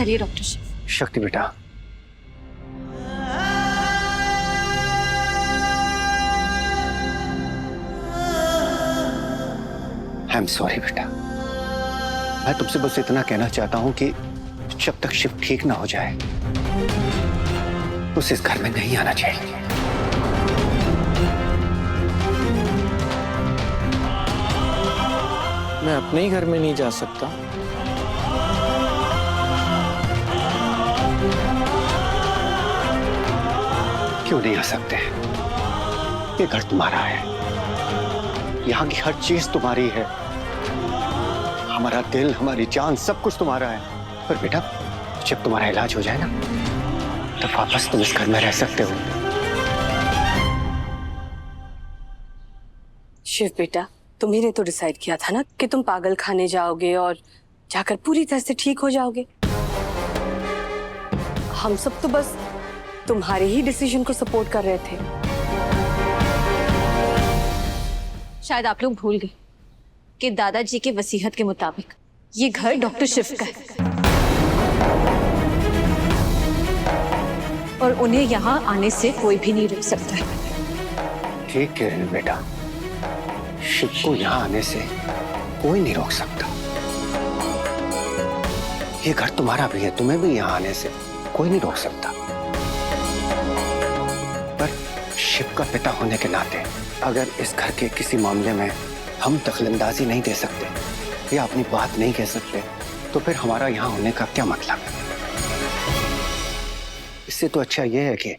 चलिए डॉक्टर शिव। शक्ति बेटा, आई एम सॉरी बेटा। मैं तुमसे बस इतना कहना चाहता हूं कि जब तक शिव ठीक ना हो जाए उसे इस घर में नहीं आना चाहिए। मैं अपने ही घर में नहीं जा सकता? क्यों नहीं आ सकते? ये घर तुम्हारा है, यहाँ की हर चीज तुम्हारी है, हमारा दिल, हमारी जान, सब कुछ तुम्हारा है। पर बेटा, जब तुम्हारा इलाज हो जाए ना, तब वापस तुम इस घर में रह सकते हो। शिव बेटा, तुम्ही ने तो डिसाइड किया था ना कि तुम पागल खाने जाओगे और जाकर पूरी तरह से ठीक हो जाओगे। हम सब तो बस तुम्हारे ही डिसीजन को सपोर्ट कर रहे थे। शायद आप लोग भूल गए कि दादाजी के वसीयत के मुताबिक ये घर डॉक्टर शिव का है और उन्हें यहाँ आने से कोई भी नहीं रोक सकता है। ठीक है बेटा, शिव को यहाँ आने से कोई नहीं रोक सकता। ये घर तुम्हारा भी है, तुम्हें भी यहाँ आने से कोई नहीं रोक सकता। पर शिव का पिता होने के नाते अगर इस घर के किसी मामले में हम दखलंदाजी नहीं दे सकते या अपनी बात नहीं कह सकते, तो फिर हमारा यहाँ होने का क्या मतलब? इससे तो अच्छा यह है कि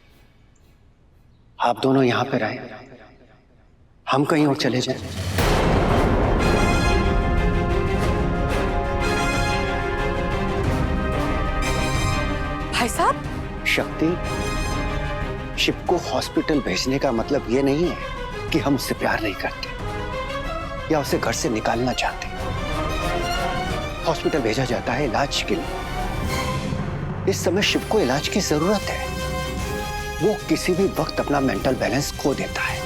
आप दोनों यहाँ पे रहें, हम कहीं और चले जाएं। भाई साहब, शक्ति, शिव को हॉस्पिटल भेजने का मतलब ये नहीं है कि हम उससे प्यार नहीं करते या उसे घर से निकालना चाहते। हॉस्पिटल भेजा जाता है इलाज के लिए। इस समय शिव को इलाज की जरूरत है। वो किसी भी वक्त अपना मेंटल बैलेंस खो देता है।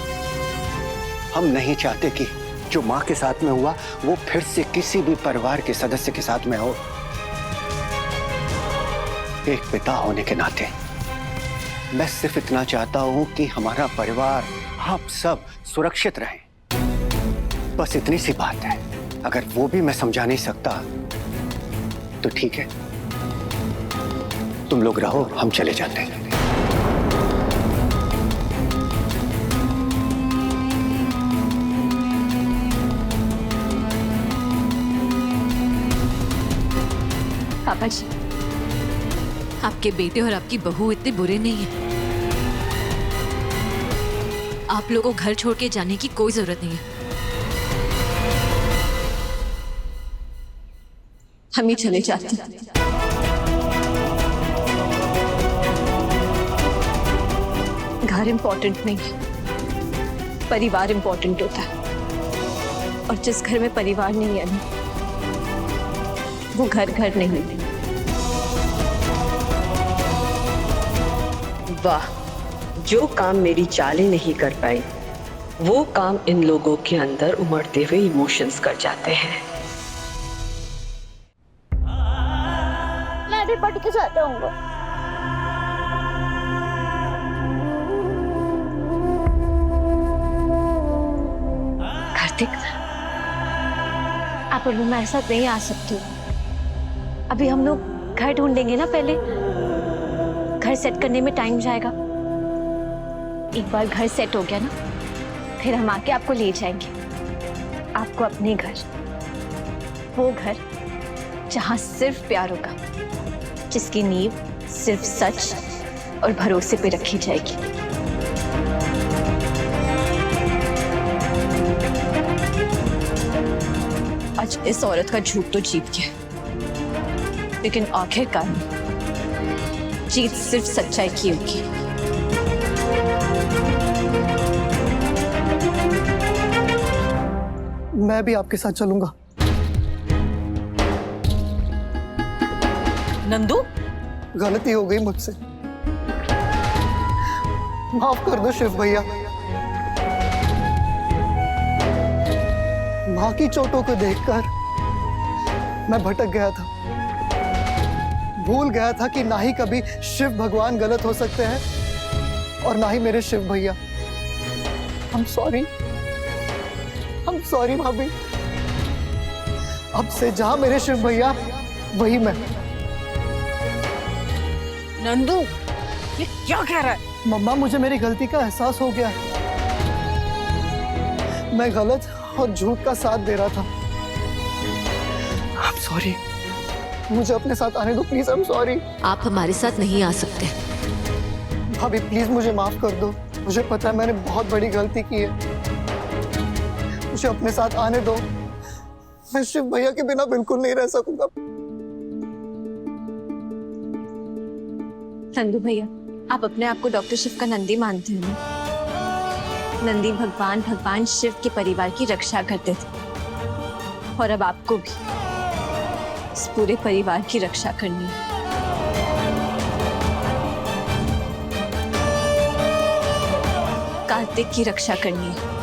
हम नहीं चाहते कि जो माँ के साथ में हुआ वो फिर से किसी भी परिवार के सदस्य के साथ में हो। एक पिता होने के नाते मैं सिर्फ इतना चाहता हूं कि हमारा परिवार, आप सब सुरक्षित रहें। बस इतनी सी बात है। अगर वो भी मैं समझा नहीं सकता तो ठीक है, तुम लोग रहो, हम चले जाते हैं। पापा जी, आपके बेटे और आपकी बहू इतने बुरे नहीं हैं। आप लोगों को घर छोड़ के जाने की कोई जरूरत नहीं है। हम ही चले जाते हैं। घर इम्पोर्टेंट नहीं है, परिवार इम्पोर्टेंट होता है। और जिस घर में परिवार नहीं है ना, वो घर घर नहीं है। वाह, जो काम मेरी चालें नहीं कर पाई वो काम इन लोगों के अंदर उमड़ते हुए इमोशंस कर जाते हैं। मैं भी पढ़ के जाता हूँ। कार्तिक, आप और मैं ऐसा नहीं आ सकते। अभी हम लोग घर ढूंढेंगे ना, पहले घर सेट करने में टाइम जाएगा। एक बार घर सेट हो गया ना, फिर हम आके आपको ले जाएंगे, आपको अपने घर, वो घर जहां सिर्फ प्यार होगा, जिसकी नींव सिर्फ सच और भरोसे पे रखी जाएगी। आज इस औरत का झूठ तो जीत गया, लेकिन आखिरकार जीत सिर्फ सच्चाई की होगी। मैं भी आपके साथ चलूंगा। नंदू, गलती हो गई मुझसे, माफ कर दो शिव भैया। माँ की चोटों को देखकर मैं भटक गया था। भूल गया था कि ना ही कभी शिव भगवान गलत हो सकते हैं और ना ही मेरे शिव भैया। I'm sorry भाभी। अब से जहां मेरे शिव भैया वही मैं। नंदू, ये क्या कह रहा है? मम्मा, मुझे मेरी गलती का एहसास हो गया। मैं गलत और झूठ का साथ दे रहा था। I'm sorry। मुझे अपने साथ आने दो प्लीज। I'm sorry। आप हमारे साथ नहीं आ सकते। भाभी प्लीज मुझे माफ कर दो। मुझे पता है मैंने बहुत बड़ी गलती की है। मुझे अपने साथ आने दो। मैं शिव भैया के बिना बिल्कुल नहीं रह सकूंगा। नंदू भैया, आप अपने आप को डॉक्टर शिव का नंदी मानते हो ना? नंदी भगवान शिव के परिवार की रक्षा करते थे और अब आपको भी इस पूरे परिवार की रक्षा करनी है। कार्तिक की रक्षा करनी है।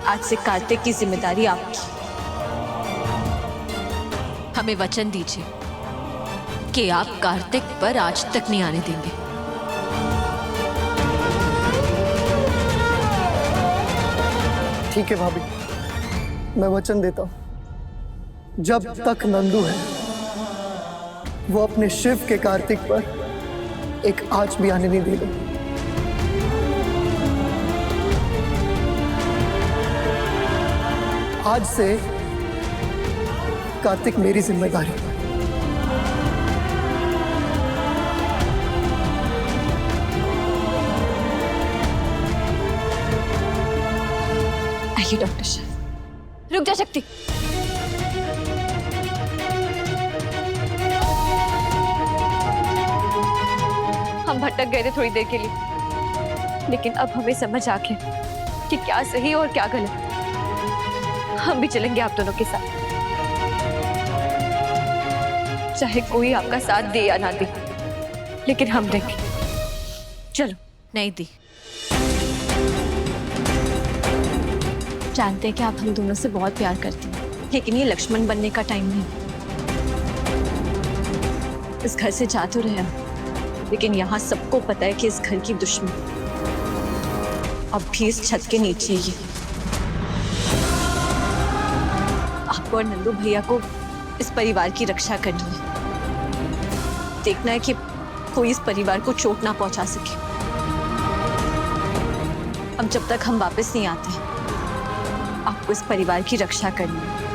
आज से कार्तिक की जिम्मेदारी आपकी। हमें वचन दीजिए कि आप कार्तिक पर आज तक नहीं आने देंगे। ठीक है भाभी, मैं वचन देता हूं। जब तक नंदू है वो अपने शिव के कार्तिक पर एक आंच भी आने नहीं देगा। आज से कार्तिक मेरी जिम्मेदारी। आइए डॉक्टर शिव। रुक जा शक्ति। हम भटक गए थे थोड़ी देर के लिए, लेकिन अब हमें समझ आ गया कि क्या सही और क्या गलत। हम भी चलेंगे आप दोनों के साथ, चाहे कोई आपका साथ दे या ना दे, लेकिन हम देंगे। चलो। नहीं दी। जानते हैं कि आप हम दोनों से बहुत प्यार करती हैं, लेकिन ये लक्ष्मण बनने का टाइम नहीं। इस घर से जा तो रहे हम, लेकिन यहाँ सबको पता है कि इस घर की दुश्मन अब भी इस छत के नीचे ही है। आपको और नंदू भैया को इस परिवार की रक्षा करनी है। देखना है कि कोई इस परिवार को चोट ना पहुंचा सके। अब जब तक हम वापस नहीं आते, आपको इस परिवार की रक्षा करनी है।